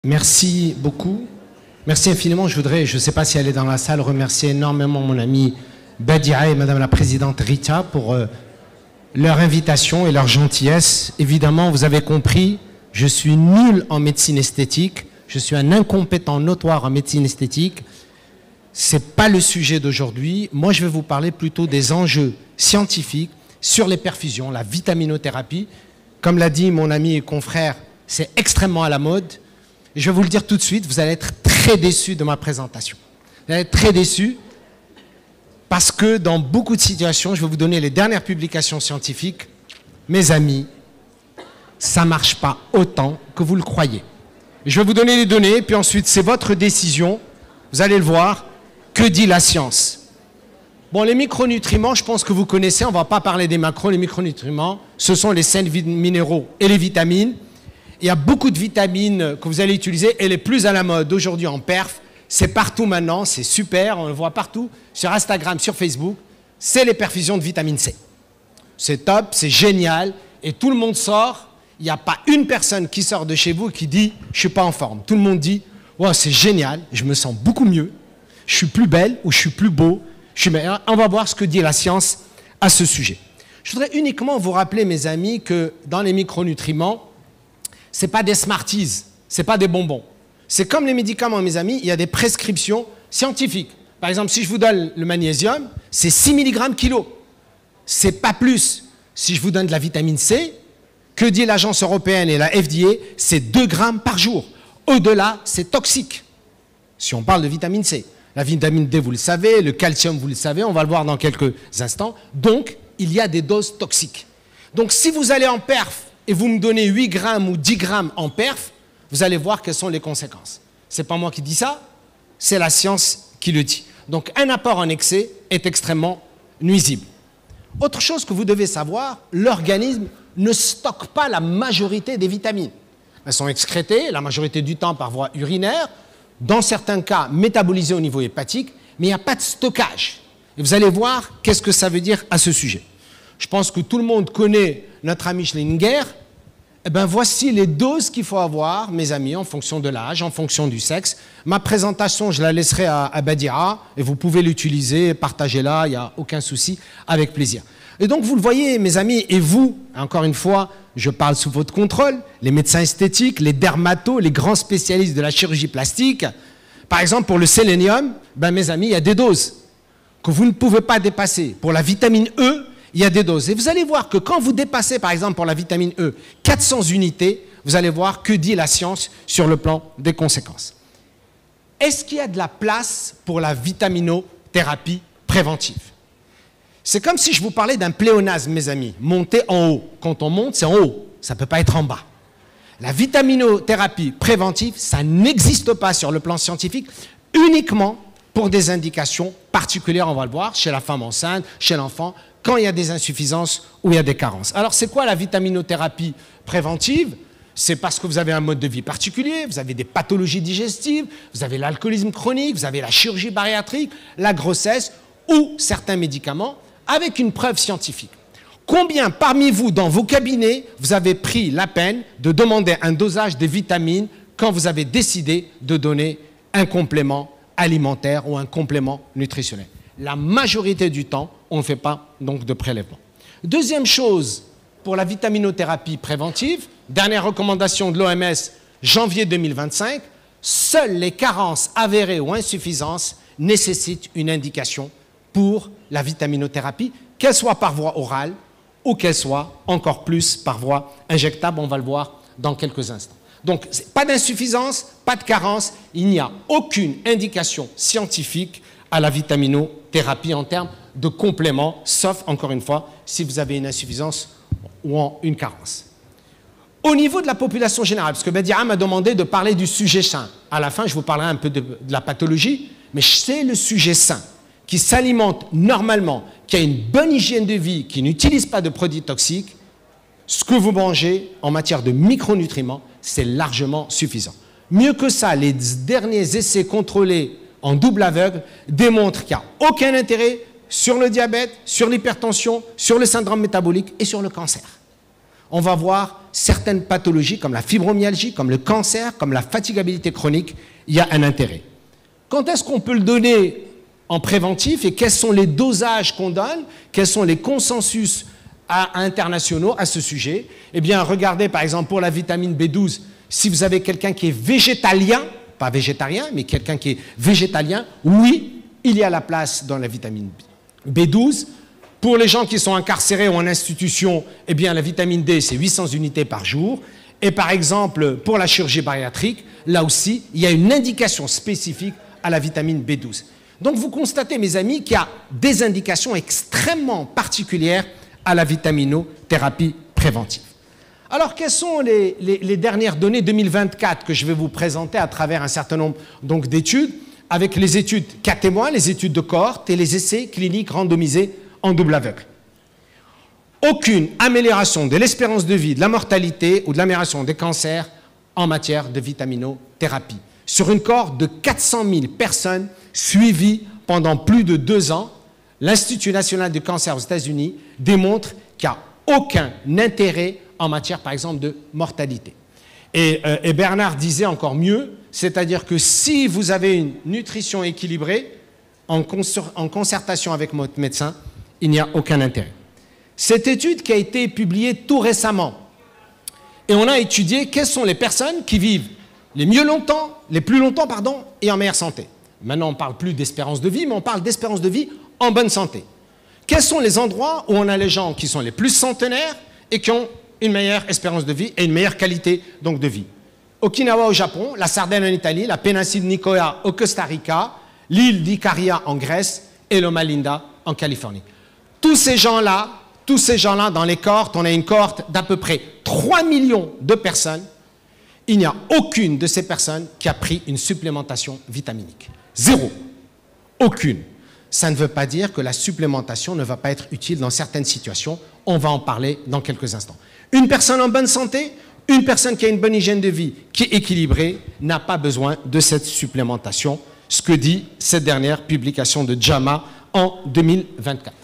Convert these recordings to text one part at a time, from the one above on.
Merci beaucoup. Merci infiniment. Je voudrais, je ne sais pas si elle est dans la salle, remercier énormément mon ami Badia et Madame la Présidente Rita pour leur invitation et leur gentillesse. Évidemment, vous avez compris, je suis nul en médecine esthétique. Je suis un incompétent notoire en médecine esthétique. Ce n'est pas le sujet d'aujourd'hui. Moi, je vais vous parler plutôt des enjeux scientifiques sur les perfusions, la vitaminothérapie. Comme l'a dit mon ami et confrère, c'est extrêmement à la mode. Et je vais vous le dire tout de suite, vous allez être très déçus de ma présentation. Vous allez être très déçus parce que dans beaucoup de situations, je vais vous donner les dernières publications scientifiques. Mes amis, ça ne marche pas autant que vous le croyez. Je vais vous donner les données, puis ensuite, c'est votre décision. Vous allez le voir. Que dit la science? Bon, les micronutriments, je pense que vous connaissez. On ne va pas parler des macros. Les micronutriments, ce sont les sels minéraux et les vitamines. Il y a beaucoup de vitamines que vous allez utiliser et les plus à la mode aujourd'hui en perf. C'est partout maintenant, c'est super, on le voit partout, sur Instagram, sur Facebook. C'est les perfusions de vitamine C. C'est top, c'est génial. Et tout le monde sort. Il n'y a pas une personne qui sort de chez vous et qui dit « je ne suis pas en forme ». Tout le monde dit « wow, c'est génial, je me sens beaucoup mieux, je suis plus belle ou je suis plus beau, je suis meilleur ». On va voir ce que dit la science à ce sujet. Je voudrais uniquement vous rappeler, mes amis, que dans les micronutriments, ce n'est pas des Smarties, ce n'est pas des bonbons. C'est comme les médicaments, mes amis, il y a des prescriptions scientifiques. Par exemple, si je vous donne le magnésium, c'est 6 mg kilo. Ce n'est pas plus. Si je vous donne de la vitamine C, que dit l'Agence européenne et la FDA, c'est 2 grammes par jour. Au-delà, c'est toxique. Si on parle de vitamine C. La vitamine D, vous le savez, le calcium, vous le savez, on va le voir dans quelques instants. Donc, il y a des doses toxiques. Donc, si vous allez en perf, et vous me donnez 8 grammes ou 10 grammes en perf, vous allez voir quelles sont les conséquences. Ce n'est pas moi qui dis ça, c'est la science qui le dit. Donc un apport en excès est extrêmement nuisible. Autre chose que vous devez savoir, l'organisme ne stocke pas la majorité des vitamines. Elles sont excrétées, la majorité du temps par voie urinaire, dans certains cas métabolisées au niveau hépatique, mais il n'y a pas de stockage. Et vous allez voir qu'est-ce que ça veut dire à ce sujet. Je pense que tout le monde connaît notre ami Schlesinger. Eh bien, voici les doses qu'il faut avoir, mes amis, en fonction de l'âge, en fonction du sexe. Ma présentation, je la laisserai à Badia et vous pouvez l'utiliser, partagez-la, il n'y a aucun souci, avec plaisir. Et donc, vous le voyez, mes amis, et vous, encore une fois, je parle sous votre contrôle, les médecins esthétiques, les dermatos, les grands spécialistes de la chirurgie plastique. Par exemple, pour le sélénium, ben, mes amis, il y a des doses que vous ne pouvez pas dépasser. Pour la vitamine E, il y a des doses. Et vous allez voir que quand vous dépassez, par exemple, pour la vitamine E, 400 unités, vous allez voir que dit la science sur le plan des conséquences. Est-ce qu'il y a de la place pour la vitaminothérapie préventive? C'est comme si je vous parlais d'un pléonasme, mes amis. Monter en haut. Quand on monte, c'est en haut. Ça ne peut pas être en bas. La vitaminothérapie préventive, ça n'existe pas sur le plan scientifique, uniquement pour des indications particulières, on va le voir, chez la femme enceinte, chez l'enfant, quand il y a des insuffisances ou il y a des carences. Alors, c'est quoi la vitaminothérapie préventive? C'est parce que vous avez un mode de vie particulier, vous avez des pathologies digestives, vous avez l'alcoolisme chronique, vous avez la chirurgie bariatrique, la grossesse ou certains médicaments avec une preuve scientifique. Combien parmi vous, dans vos cabinets, vous avez pris la peine de demander un dosage de vitamines quand vous avez décidé de donner un complément alimentaire ou un complément nutritionnel? La majorité du temps, on ne fait pas donc de prélèvement. Deuxième chose, pour la vitaminothérapie préventive, dernière recommandation de l'OMS, janvier 2025, seules les carences avérées ou insuffisances nécessitent une indication pour la vitaminothérapie, qu'elle soit par voie orale ou qu'elle soit encore plus par voie injectable. On va le voir dans quelques instants. Donc, pas d'insuffisance, pas de carence, il n'y a aucune indication scientifique à la vitaminothérapie en termes de complément, sauf, encore une fois, si vous avez une insuffisance ou une carence. Au niveau de la population générale, parce que Badia m'a demandé de parler du sujet sain. À la fin, je vous parlerai un peu de la pathologie, mais c'est le sujet sain qui s'alimente normalement, qui a une bonne hygiène de vie, qui n'utilise pas de produits toxiques. Ce que vous mangez en matière de micronutriments, c'est largement suffisant. Mieux que ça, les derniers essais contrôlés en double aveugle démontrent qu'il n'y a aucun intérêt sur le diabète, sur l'hypertension, sur le syndrome métabolique et sur le cancer. On va voir certaines pathologies comme la fibromyalgie, comme le cancer, comme la fatigabilité chronique, il y a un intérêt. Quand est-ce qu'on peut le donner en préventif et quels sont les dosages qu'on donne, quels sont les consensus internationaux à ce sujet? Eh bien, regardez par exemple pour la vitamine B12, si vous avez quelqu'un qui est végétalien, pas végétarien, mais quelqu'un qui est végétalien, oui, il y a la place dans la vitamine B12. Pour les gens qui sont incarcérés ou en institution, eh bien, la vitamine D, c'est 800 unités par jour. Et par exemple, pour la chirurgie bariatrique, là aussi, il y a une indication spécifique à la vitamine B12. Donc, vous constatez, mes amis, qu'il y a des indications extrêmement particulières à la vitaminothérapie préventive. Alors, quelles sont les dernières données 2024 que je vais vous présenter à travers un certain nombre d'études, avec les études cas témoins, les études de cohorte et les essais cliniques randomisés en double aveugle. Aucune amélioration de l'espérance de vie, de la mortalité ou de l'amélioration des cancers en matière de vitaminothérapie. Sur une cohorte de 400 000 personnes suivies pendant plus de 2 ans, l'Institut national du cancer aux États-Unis démontre qu'il n'y a aucun intérêt en matière, par exemple, de mortalité. Et Bernard disait encore mieux, c'est-à-dire que si vous avez une nutrition équilibrée, en concertation avec votre médecin, il n'y a aucun intérêt. Cette étude qui a été publiée tout récemment, et on a étudié quelles sont les personnes qui vivent les plus longtemps, et en meilleure santé. Maintenant, on ne parle plus d'espérance de vie, mais on parle d'espérance de vie en bonne santé. Quels sont les endroits où on a les gens qui sont les plus centenaires et qui ont une meilleure espérance de vie et une meilleure qualité donc, de vie? Okinawa au Japon, la Sardaigne en Italie, la péninsule Nicoya au Costa Rica, l'île d'Icaria en Grèce et Loma Linda en Californie. Tous ces gens-là, dans les cohortes, on a une cohorte d'à peu près 3 millions de personnes. Il n'y a aucune de ces personnes qui a pris une supplémentation vitaminique. 0. Aucune. Ça ne veut pas dire que la supplémentation ne va pas être utile dans certaines situations. On va en parler dans quelques instants. Une personne en bonne santé, une personne qui a une bonne hygiène de vie, qui est équilibrée, n'a pas besoin de cette supplémentation, ce que dit cette dernière publication de JAMA en 2024.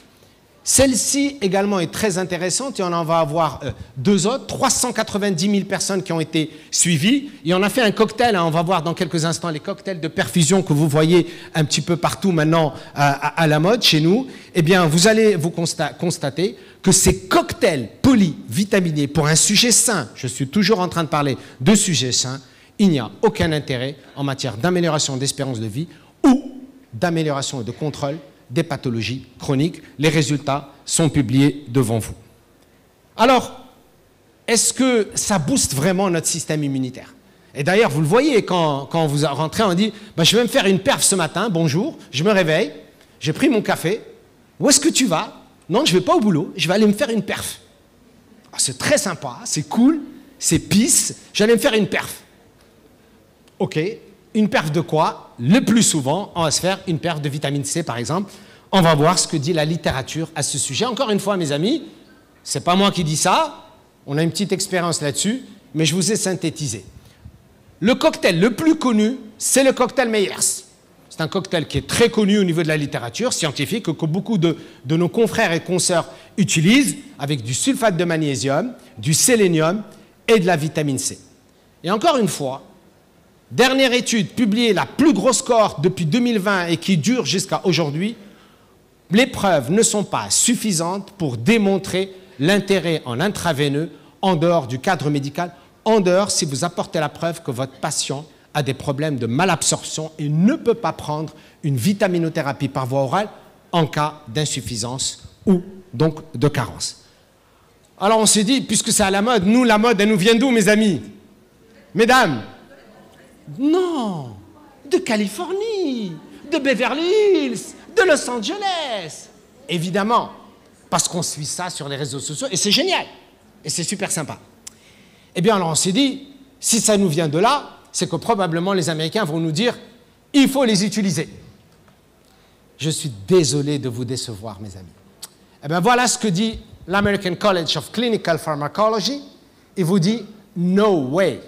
Celle-ci également est très intéressante et on en va avoir 2 autres, 390 000 personnes qui ont été suivies. Et on a fait un cocktail, hein, on va voir dans quelques instants les cocktails de perfusion que vous voyez un petit peu partout maintenant à la mode chez nous. Eh bien, vous allez vous constater que ces cocktails polyvitaminés pour un sujet sain, je suis toujours en train de parler de sujets sains, il n'y a aucun intérêt en matière d'amélioration d'espérance de vie ou d'amélioration et de contrôle des pathologies chroniques. Les résultats sont publiés devant vous. Alors, est-ce que ça booste vraiment notre système immunitaire? Et d'ailleurs, vous le voyez, quand vous rentrez, on dit bah, « je vais me faire une perf ce matin, bonjour, je me réveille, j'ai pris mon café, où est-ce que tu vas? Non, je ne vais pas au boulot, je vais aller me faire une perf. Ah, c'est très sympa, c'est cool, c'est pisse, j'allais me faire une perf. Ok. Une perf de quoi? Le plus souvent, on va se faire une perf de vitamine C, par exemple. On va voir ce que dit la littérature à ce sujet. Encore une fois, mes amis, ce n'est pas moi qui dis ça. On a une petite expérience là-dessus, mais je vous ai synthétisé. Le cocktail le plus connu, c'est le cocktail Meyers. C'est un cocktail qui est très connu au niveau de la littérature scientifique, que beaucoup de nos confrères et consoeurs utilisent, avec du sulfate de magnésium, du sélénium et de la vitamine C. Et encore une fois, dernière étude publiée, la plus grosse cohorte depuis 2020 et qui dure jusqu'à aujourd'hui, les preuves ne sont pas suffisantes pour démontrer l'intérêt en intraveineux en dehors du cadre médical, en dehors si vous apportez la preuve que votre patient a des problèmes de malabsorption et ne peut pas prendre une vitaminothérapie par voie orale en cas d'insuffisance ou donc de carence. Alors on s'est dit, puisque c'est à la mode, nous la mode elle nous vient d'où mes amis? Mesdames? Non, de Californie, de Beverly Hills, de Los Angeles. Évidemment, parce qu'on suit ça sur les réseaux sociaux et c'est génial. Et c'est super sympa. Eh bien, alors on s'est dit, si ça nous vient de là, c'est que probablement les Américains vont nous dire, il faut les utiliser. Je suis désolé de vous décevoir, mes amis. Eh bien, voilà ce que dit l'American College of Clinical Pharmacology. Il vous dit, no way.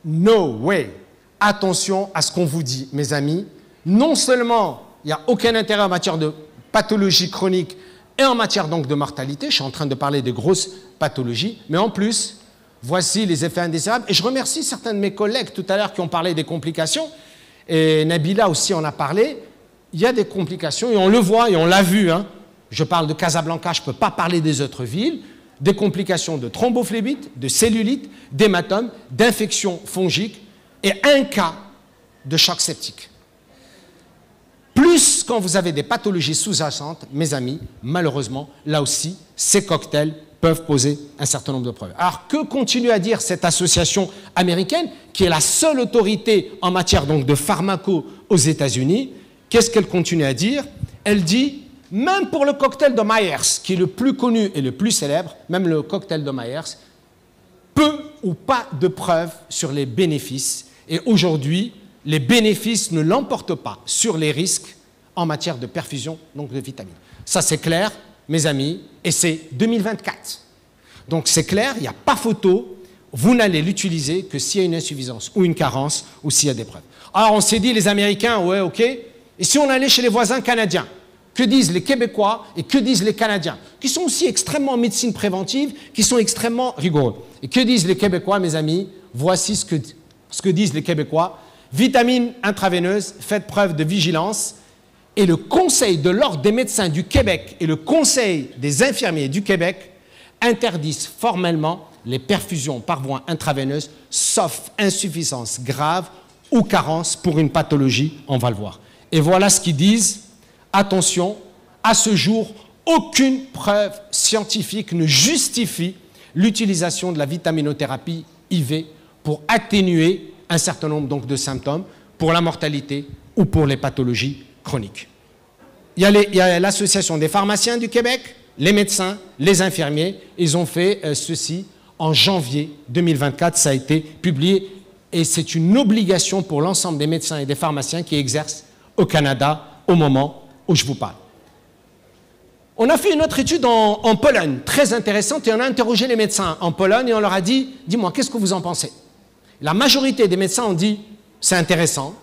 No way. Attention à ce qu'on vous dit, mes amis. Non seulement il n'y a aucun intérêt en matière de pathologie chronique et en matière donc de mortalité, je suis en train de parler de grosses pathologies, mais en plus, Voici les effets indésirables. Et je remercie certains de mes collègues tout à l'heure qui ont parlé des complications. Et Nabila aussi en a parlé. Il y a des complications et on le voit et on l'a vu. Hein. Je parle de Casablanca, je ne peux pas parler des autres villes. Des complications de thrombophlébite, de cellulite, d'hématome, d'infection fongique et un cas de choc septique. Plus quand vous avez des pathologies sous-jacentes, mes amis, malheureusement, là aussi, ces cocktails peuvent poser un certain nombre de problèmes. Alors, que continue à dire cette association américaine, qui est la seule autorité en matière donc, de pharmaco aux États-Unis? Qu'est-ce qu'elle continue à dire? Elle dit, même pour le cocktail de Myers, qui est le plus connu et le plus célèbre, même le cocktail de Myers, peu ou pas de preuves sur les bénéfices. Et aujourd'hui, les bénéfices ne l'emportent pas sur les risques en matière de perfusion, donc de vitamines. Ça, c'est clair, mes amis, et c'est 2024. Donc, c'est clair, il n'y a pas photo, vous n'allez l'utiliser que s'il y a une insuffisance ou une carence ou s'il y a des preuves. Alors, on s'est dit, les Américains, ouais, ok, et si on allait chez les voisins canadiens, que disent les Québécois et que disent les Canadiens, qui sont aussi extrêmement en médecine préventive, qui sont extrêmement rigoureux. Et que disent les Québécois, mes amis? Voici ce que disent les Québécois. Vitamines intraveineuses, faites preuve de vigilance. Et le Conseil de l'Ordre des médecins du Québec et le Conseil des infirmiers du Québec interdisent formellement les perfusions par voie intraveineuse, sauf insuffisance grave ou carence pour une pathologie, on va le voir. Et voilà ce qu'ils disent. Attention, à ce jour, aucune preuve scientifique ne justifie l'utilisation de la vitaminothérapie IV pour atténuer un certain nombre donc, de symptômes, pour la mortalité ou pour les pathologies chroniques. Il y a l'association des pharmaciens du Québec, les médecins, les infirmiers, ils ont fait ceci en janvier 2024, ça a été publié et c'est une obligation pour l'ensemble des médecins et des pharmaciens qui exercent au Canada au moment où je vous parle. On a fait une autre étude en Pologne, très intéressante, et on a interrogé les médecins en Pologne et on leur a dit, dis-moi, qu'est-ce que vous en pensez? La majorité des médecins ont dit, c'est intéressant,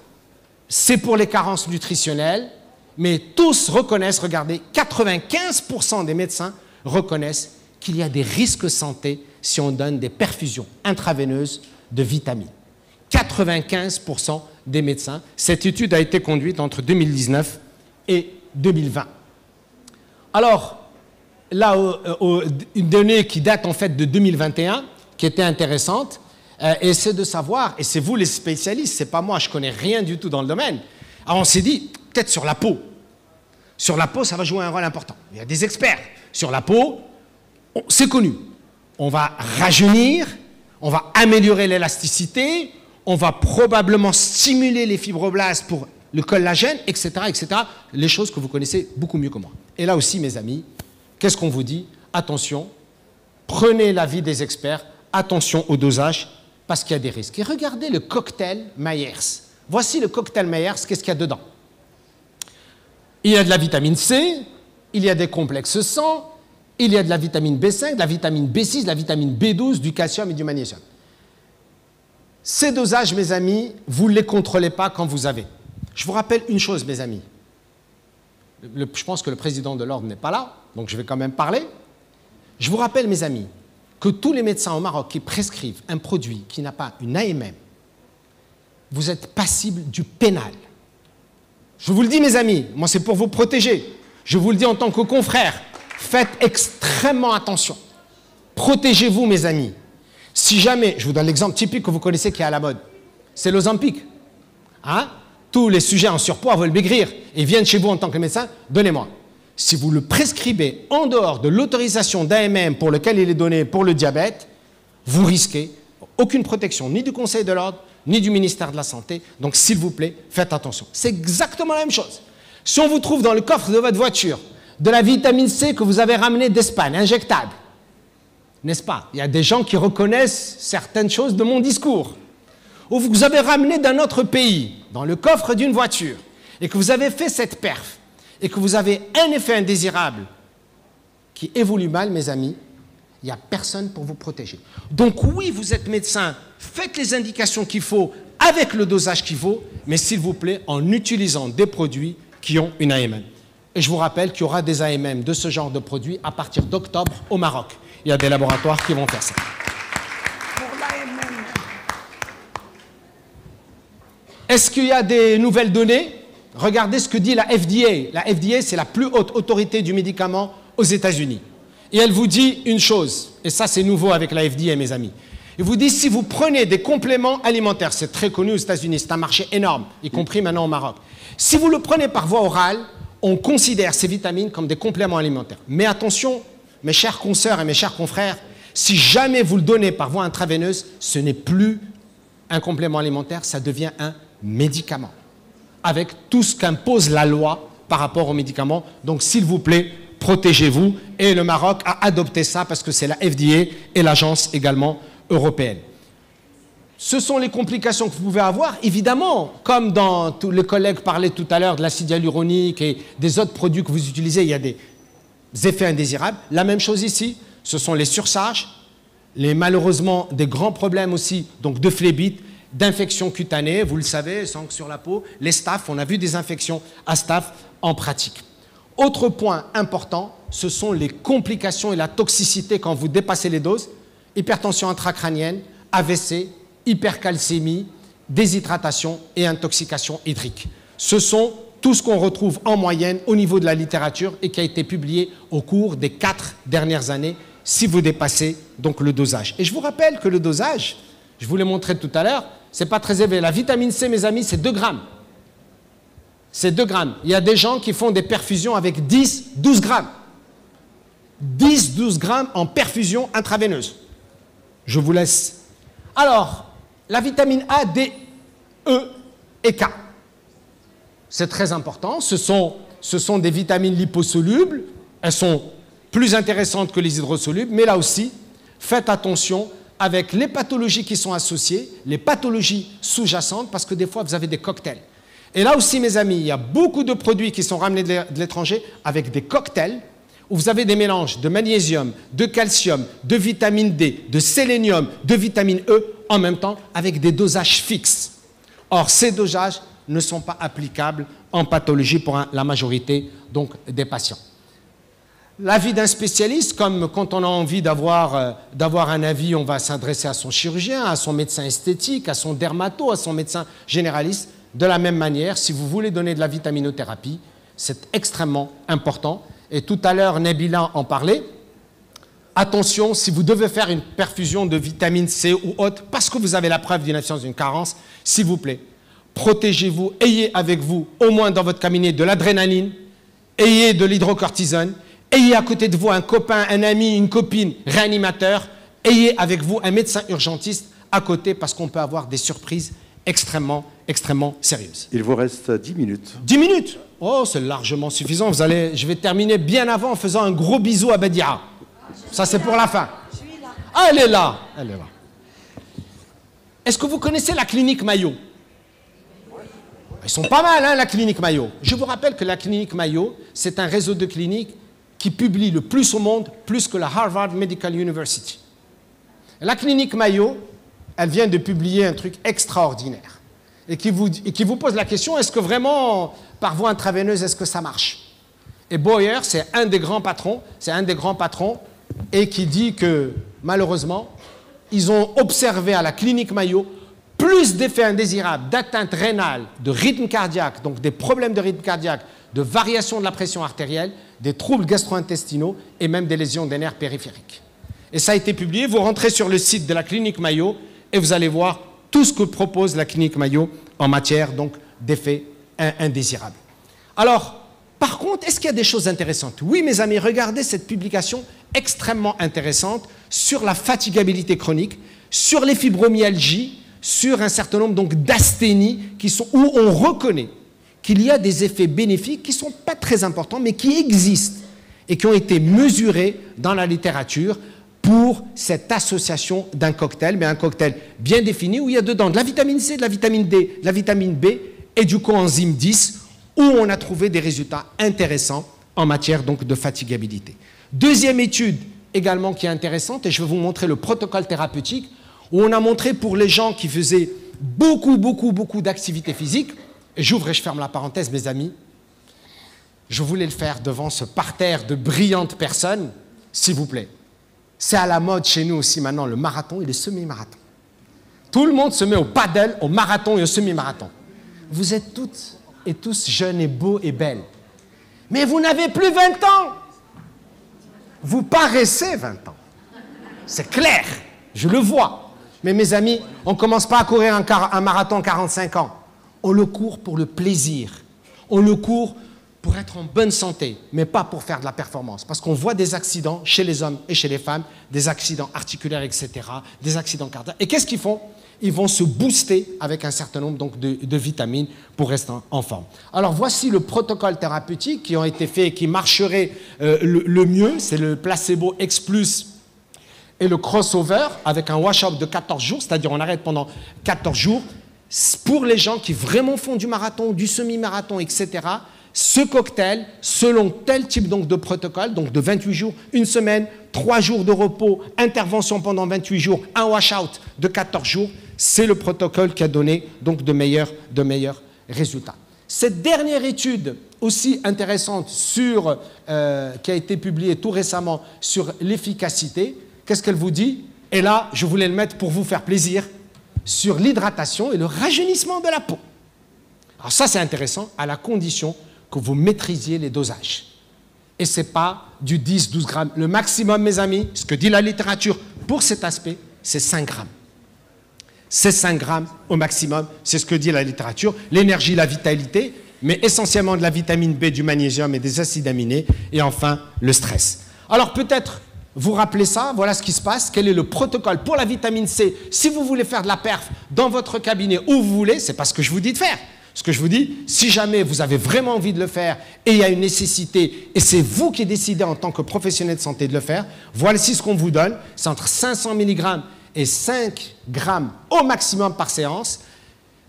c'est pour les carences nutritionnelles, mais tous reconnaissent, regardez, 95% des médecins reconnaissent qu'il y a des risques santé si on donne des perfusions intraveineuses de vitamines. 95% des médecins. Cette étude a été conduite entre 2019 et 2020. Alors, là, une donnée qui date en fait de 2021, qui était intéressante, et c'est de savoir, et c'est vous les spécialistes, c'est pas moi, je connais rien du tout dans le domaine. Alors on s'est dit, peut-être sur la peau. Sur la peau, ça va jouer un rôle important. Il y a des experts. Sur la peau, c'est connu. On va rajeunir, on va améliorer l'élasticité, on va probablement stimuler les fibroblastes pour le collagène, etc., etc. Les choses que vous connaissez beaucoup mieux que moi. Et là aussi, mes amis, qu'est-ce qu'on vous dit? Attention, prenez l'avis des experts, attention au dosage, parce qu'il y a des risques. Et regardez le cocktail Myers. Voici le cocktail Myers, qu'est-ce qu'il y a dedans? Il y a de la vitamine C, il y a des complexes sang, il y a de la vitamine B5, de la vitamine B6, de la vitamine B12, du calcium et du magnésium. Ces dosages, mes amis, vous ne les contrôlez pas quand vous avez. Je vous rappelle une chose, mes amis. Je pense que le président de l'ordre n'est pas là, donc je vais quand même parler. Je vous rappelle, mes amis, que tous les médecins au Maroc qui prescrivent un produit qui n'a pas une AMM, vous êtes passible du pénal. Je vous le dis, mes amis, moi c'est pour vous protéger. Je vous le dis en tant que confrère, faites extrêmement attention. Protégez-vous, mes amis. Si jamais, je vous donne l'exemple typique que vous connaissez qui est à la mode, c'est l'Ozempic. Hein? Tous les sujets en surpoids veulent maigrir et viennent chez vous en tant que médecin, donnez-moi. Si vous le prescrivez en dehors de l'autorisation d'AMM pour lequel il est donné pour le diabète, vous risquez aucune protection ni du Conseil de l'ordre, ni du ministère de la Santé. Donc, s'il vous plaît, faites attention. C'est exactement la même chose. Si on vous trouve dans le coffre de votre voiture de la vitamine C que vous avez ramenée d'Espagne, injectable, n'est-ce pas? Il y a des gens qui reconnaissent certaines choses de mon discours. Ou vous avez ramené d'un autre pays, dans le coffre d'une voiture, et que vous avez fait cette perf, et que vous avez un effet indésirable qui évolue mal, mes amis, il n'y a personne pour vous protéger. Donc oui, vous êtes médecin, faites les indications qu'il faut, avec le dosage qu'il faut, mais s'il vous plaît, en utilisant des produits qui ont une AMM. Et je vous rappelle qu'il y aura des AMM de ce genre de produits à partir d'octobre au Maroc. Il y a des laboratoires qui vont faire ça. Est-ce qu'il y a des nouvelles données? Regardez ce que dit la FDA. La FDA, c'est la plus haute autorité du médicament aux États-Unis. Et elle vous dit une chose, et ça c'est nouveau avec la FDA, mes amis. Il vous dit, si vous prenez des compléments alimentaires, c'est très connu aux États-Unis, c'est un marché énorme, y compris maintenant au Maroc. Si vous le prenez par voie orale, on considère ces vitamines comme des compléments alimentaires. Mais attention, mes chers consoeurs et mes chers confrères, si jamais vous le donnez par voie intraveineuse, ce n'est plus un complément alimentaire, ça devient un médicament, avec tout ce qu'impose la loi par rapport aux médicaments. Donc, s'il vous plaît, protégez-vous. Et le Maroc a adopté ça parce que c'est la FDA et l'agence également européenne. Ce sont les complications que vous pouvez avoir. Évidemment, comme dans tous les collègues parlaient tout à l'heure de l'acide hyaluronique et des autres produits que vous utilisez, il y a des effets indésirables. La même chose ici, ce sont les surcharges, malheureusement des grands problèmes aussi, donc de phlébite, d'infections cutanées, vous le savez, sang sur la peau, les staphes, on a vu des infections à staph en pratique. Autre point important, ce sont les complications et la toxicité quand vous dépassez les doses, hypertension intracrânienne, AVC, hypercalcémie, déshydratation et intoxication hydrique. Ce sont tout ce qu'on retrouve en moyenne au niveau de la littérature et qui a été publié au cours des 4 dernières années si vous dépassez donc le dosage. Et je vous rappelle que le dosage, je vous l'ai montré tout à l'heure, ce n'est pas très élevé. La vitamine C, mes amis, c'est 2 grammes. C'est 2 grammes. Il y a des gens qui font des perfusions avec 10, 12 grammes. 10, 12 grammes en perfusion intraveineuse. Je vous laisse. Alors, la vitamine A, D, E et K. C'est très important. Ce sont des vitamines liposolubles. Elles sont plus intéressantes que les hydrosolubles. Mais là aussi, faites attention avec les pathologies qui sont associées, les pathologies sous-jacentes, parce que des fois, vous avez des cocktails. Et là aussi, mes amis, il y a beaucoup de produits qui sont ramenés de l'étranger avec des cocktails où vous avez des mélanges de magnésium, de calcium, de vitamine D, de sélénium, de vitamine E, en même temps avec des dosages fixes. Or, ces dosages ne sont pas applicables en pathologie pour la majorité donc, des patients. L'avis d'un spécialiste, comme quand on a envie d'avoir un avis, on va s'adresser à son chirurgien, à son médecin esthétique, à son dermato, à son médecin généraliste. De la même manière, si vous voulez donner de la vitaminothérapie, c'est extrêmement important. Et tout à l'heure, Nabila en parlait. Attention, si vous devez faire une perfusion de vitamine C ou autre, parce que vous avez la preuve d'une absence d'une carence, s'il vous plaît, protégez-vous, ayez avec vous, au moins dans votre cabinet, de l'adrénaline, ayez de l'hydrocortisone, ayez à côté de vous un copain, un ami, une copine, réanimateur, ayez avec vous un médecin urgentiste à côté, parce qu'on peut avoir des surprises extrêmement sérieuses. Il vous reste 10 minutes. 10 minutes? Oh, c'est largement suffisant. Je vais terminer bien avant en faisant un gros bisou à Badia. Ça, c'est pour la fin. Ah, elle est là. Elle est là. Est-ce que vous connaissez la clinique Mayo? Ils sont pas mal, hein, la clinique Mayo. Je vous rappelle que la clinique Mayo, c'est un réseau de cliniques qui publie le plus au monde, plus que la Harvard Medical University. La clinique Mayo, elle vient de publier un truc extraordinaire et qui vous pose la question, est-ce que vraiment, par voie intraveineuse, est-ce que ça marche? Et Boyer, c'est un des grands patrons, et qui dit que, malheureusement, ils ont observé à la clinique Mayo plus d'effets indésirables, d'atteinte rénale, de rythme cardiaque, donc des problèmes de rythme cardiaque, de variation de la pression artérielle, des troubles gastro-intestinaux et même des lésions des nerfs périphériques. Et ça a été publié, vous rentrez sur le site de la clinique Mayo et vous allez voir tout ce que propose la clinique Mayo en matière d'effets indésirables. Alors, par contre, est-ce qu'il y a des choses intéressantes? Oui, mes amis, regardez cette publication extrêmement intéressante sur la fatigabilité chronique, sur les fibromyalgies, sur un certain nombre d'asthénies où on reconnaît qu'il y a des effets bénéfiques qui ne sont pas très importants, mais qui existent et qui ont été mesurés dans la littérature pour cette association d'un cocktail, mais un cocktail bien défini où il y a dedans de la vitamine C, de la vitamine D, de la vitamine B et du coenzyme 10, où on a trouvé des résultats intéressants en matière de fatigabilité. Deuxième étude également qui est intéressante, et je vais vous montrer le protocole thérapeutique, où on a montré pour les gens qui faisaient beaucoup d'activité physique, et j'ouvre et je ferme la parenthèse, mes amis, je voulais le faire devant ce parterre de brillantes personnes, s'il vous plaît. C'est à la mode chez nous aussi maintenant, le marathon et le semi-marathon. Tout le monde se met au paddle, au marathon et au semi-marathon. vous êtes toutes et tous jeunes et beaux et belles. Mais vous n'avez plus 20 ans. Vous paraissez 20 ans. C'est clair, je le vois. Mais mes amis, on ne commence pas à courir un marathon à 45 ans. On le court pour le plaisir. On le court pour être en bonne santé, mais pas pour faire de la performance. Parce qu'on voit des accidents chez les hommes et chez les femmes, des accidents articulaires, etc., des accidents cardiaques. Et qu'est-ce qu'ils font? Ils vont se booster avec un certain nombre donc, de vitamines pour rester en forme. Alors voici le protocole thérapeutique qui ont été faits et qui marcherait le mieux. C'est le placebo X plus et le crossover avec un wash-up de 14 jours, c'est-à-dire on arrête pendant 14 jours. Pour les gens qui vraiment font du marathon, du semi-marathon, etc., ce cocktail, selon tel type donc, de protocole, donc de 28 jours, une semaine, 3 jours de repos, intervention pendant 28 jours, un wash-out de 14 jours, c'est le protocole qui a donné donc, de meilleurs résultats. Cette dernière étude aussi intéressante sur, qui a été publiée tout récemment sur l'efficacité, qu'est-ce qu'elle vous dit? Et là, je voulais le mettre pour vous faire plaisir, sur l'hydratation et le rajeunissement de la peau. Alors ça, c'est intéressant, à la condition que vous maîtrisiez les dosages. Et ce n'est pas du 10-12 grammes. Le maximum, mes amis, ce que dit la littérature pour cet aspect, c'est 5 grammes. C'est 5 grammes au maximum, c'est ce que dit la littérature. L'énergie, la vitalité, mais essentiellement de la vitamine B, du magnésium et des acides aminés. Et enfin, le stress. Alors peut-être, vous rappelez ça, voilà ce qui se passe. Quel est le protocole pour la vitamine C? Si vous voulez faire de la perf dans votre cabinet, où vous voulez, c'est pas ce que je vous dis de faire. Ce que je vous dis, si jamais vous avez vraiment envie de le faire et il y a une nécessité, et c'est vous qui décidez en tant que professionnel de santé de le faire, voici ce qu'on vous donne. C'est entre 500 mg et 5 grammes au maximum par séance.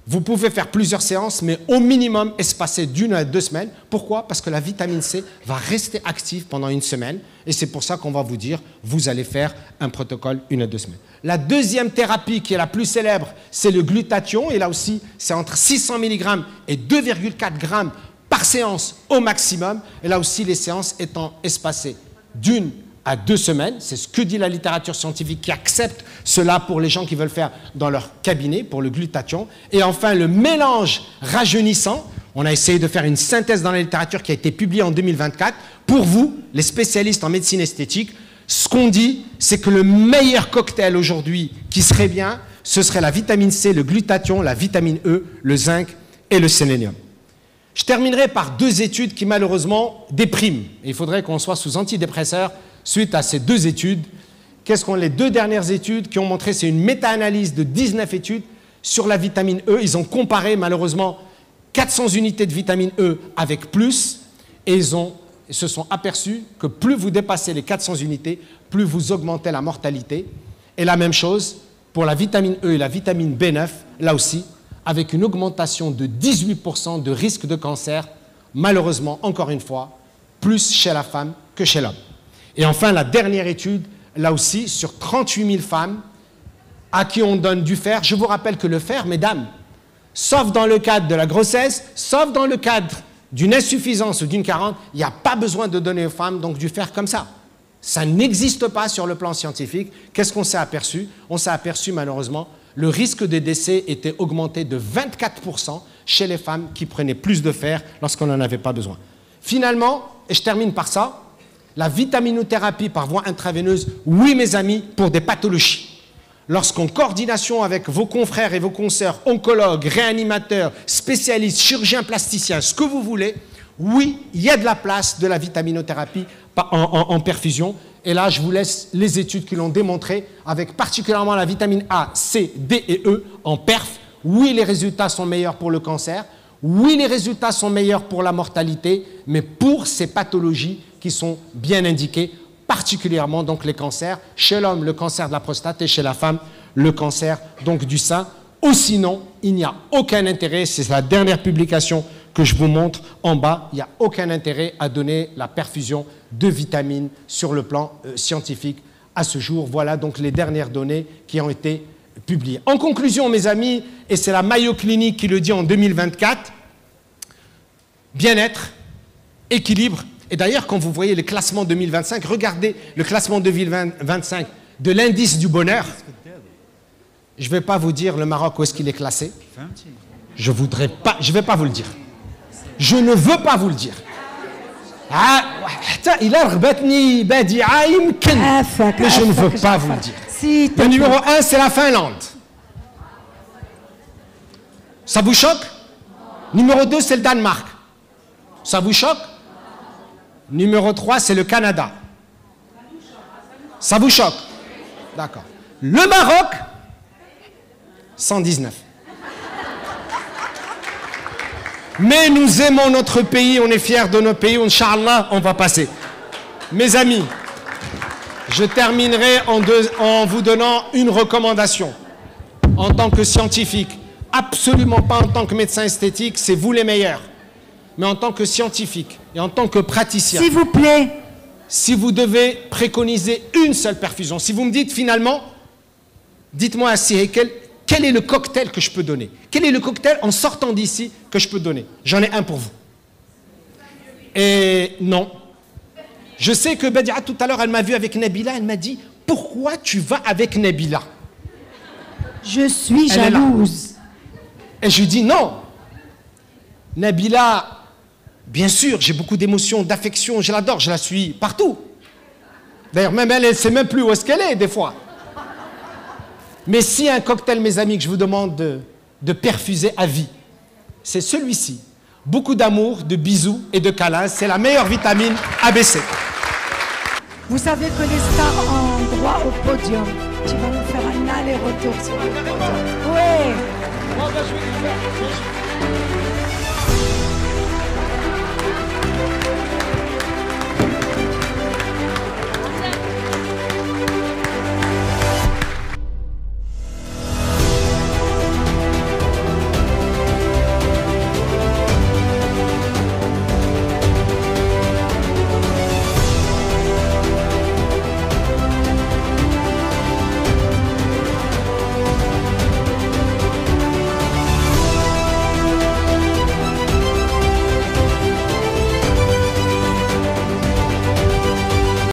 Vous pouvez faire plusieurs séances, mais au minimum espacées d'1 à 2 semaines. Pourquoi? Parce que la vitamine C va rester active pendant 1 semaine. Et c'est pour ça qu'on va vous dire, vous allez faire un protocole 1 à 2 semaines. La deuxième thérapie qui est la plus célèbre, c'est le glutathion. Et là aussi, c'est entre 600 mg et 2,4 grammes par séance au maximum. Et là aussi, les séances étant espacées d'1 à 2 semaines. C'est ce que dit la littérature scientifique qui accepte cela pour les gens qui veulent faire dans leur cabinet, pour le glutathion. Et enfin, le mélange rajeunissant. On a essayé de faire une synthèse dans la littérature qui a été publiée en 2024. Pour vous, les spécialistes en médecine esthétique, ce qu'on dit, c'est que le meilleur cocktail aujourd'hui qui serait bien, ce serait la vitamine C, le glutathion, la vitamine E, le zinc et le sélénium. Je terminerai par 2 études qui malheureusement dépriment. Et il faudrait qu'on soit sous antidépresseurs suite à ces 2 études. Qu'est-ce qu'on les 2 dernières études qui ont montré? C'est une méta-analyse de 19 études sur la vitamine E. Ils ont comparé malheureusement 400 unités de vitamine E avec plus et ils se sont aperçus que plus vous dépassez les 400 unités, plus vous augmentez la mortalité. Et la même chose pour la vitamine E et la vitamine B9, là aussi, avec une augmentation de 18% de risque de cancer, malheureusement, encore une fois, plus chez la femme que chez l'homme. Et enfin, la dernière étude, là aussi, sur 38 000 femmes à qui on donne du fer. Je vous rappelle que le fer, mesdames, sauf dans le cadre de la grossesse, sauf dans le cadre d'une insuffisance ou d'une carence, il n'y a pas besoin de donner aux femmes donc, du fer comme ça. Ça n'existe pas sur le plan scientifique. Qu'est-ce qu'on s'est aperçu? On s'est aperçu, malheureusement, le risque de décès était augmenté de 24% chez les femmes qui prenaient plus de fer lorsqu'on n'en avait pas besoin. Finalement, et je termine par ça, la vitaminothérapie par voie intraveineuse, oui mes amis, pour des pathologies. Lorsqu'en coordination avec vos confrères et vos consoeurs, oncologues, réanimateurs, spécialistes, chirurgiens plasticiens, ce que vous voulez, oui, il y a de la place de la vitaminothérapie en perfusion. Et là, je vous laisse les études qui l'ont démontré, avec particulièrement la vitamine A, C, D et E en perf. Oui, les résultats sont meilleurs pour le cancer. Oui, les résultats sont meilleurs pour la mortalité, mais pour ces pathologies qui sont bien indiquées, particulièrement donc les cancers. Chez l'homme, le cancer de la prostate et chez la femme, le cancer donc du sein. Ou sinon, il n'y a aucun intérêt, c'est la dernière publication que je vous montre en bas, il n'y a aucun intérêt à donner la perfusion de vitamines sur le plan scientifique à ce jour. Voilà donc les dernières données qui ont été publiées. En conclusion, mes amis, et c'est la Mayo Clinic qui le dit en 2024, bien-être, équilibre. Et d'ailleurs, quand vous voyez le classement 2025, regardez le classement 2025 de l'indice du bonheur. Je ne vais pas vous dire le Maroc où est-ce qu'il est classé. Je voudrais pas, je vais pas vous le dire. Je ne veux pas vous le dire. Il a رغبتني بديعة يمكن, mais je ne veux pas vous le dire. Le numéro 1, c'est la Finlande. Ça vous choque? Numéro 2, c'est le Danemark. Ça vous choque? Numéro 3, c'est le Canada. Ça vous choque? D'accord. Le Maroc, 119. Mais nous aimons notre pays, on est fiers de notre pays, Inch'Allah, on va passer. Mes amis, je terminerai en vous donnant une recommandation. En tant que scientifique, absolument pas en tant que médecin esthétique, c'est vous les meilleurs. Mais en tant que scientifique et en tant que praticien. S'il vous plaît. Si vous devez préconiser une seule perfusion, si vous me dites finalement, dites-moi à Sihek, quel est le cocktail que je peux donner? Quel est le cocktail en sortant d'ici que je peux donner? J'en ai un pour vous. Et non. Je sais que Badia, tout à l'heure, elle m'a vu avec Nabila, elle m'a dit, pourquoi tu vas avec Nabila? Je suis jalouse. Et je lui dis, non. Nabila, bien sûr, j'ai beaucoup d'émotions, d'affection, je l'adore, je la suis partout. D'ailleurs, même elle ne sait même plus où est-ce qu'elle est, des fois. Mais si un cocktail, mes amis, que je vous demande de perfuser à vie, c'est celui-ci. Beaucoup d'amour, de bisous et de câlins. C'est la meilleure vitamine ABC. Vous savez que les stars ont droit au podium. Tu vas nous faire un aller-retour sur le podium. Oui.